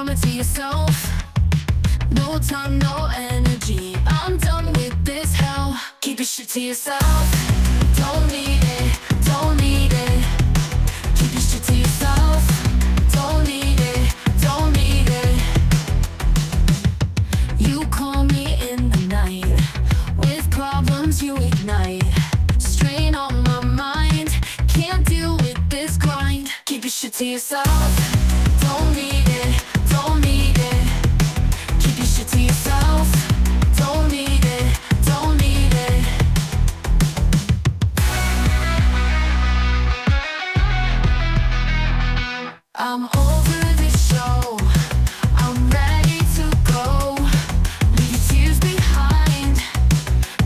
drama to yourself. No time, no energy. I'm done with this hell. Keep your shit to yourself. Don't need it, don't need it. Keep your shit to yourself. Don't need it, don't need it. You call me in the night. With problems you ignite. Strain on my mind. Can't deal with this grind. Keep your shit to yourself. Don't need it, don't need it. Keep your shit to yourself. Don't need it, don't need it. I'm over this show. I'm ready to go. Leave your tears behind.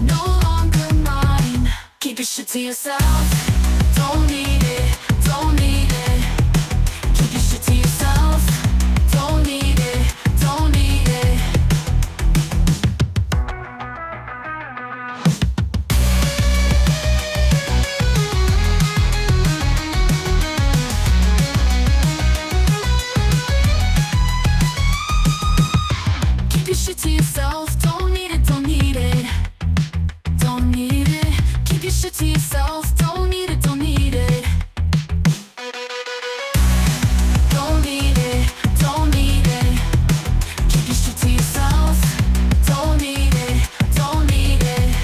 No longer mine. Keep your shit to yourself. Don't need it, don't need it. Keep your shit to yourself. Don't need it, don't need it. Keep your shit to yourself. Don't need it, don't need it. Don't need it. Keep your shit to yourself. Don't need it, don't need it. Don't need it, don't need it. Keep your shit to yourself. Don't need it, don't need it.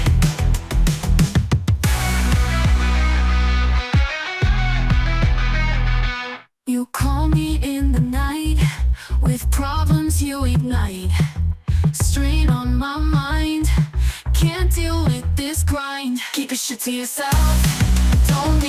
You call me in the night. With problems you ignite. Strain on my mind. Can't deal with this grind. Keep your shit to yourself. Don't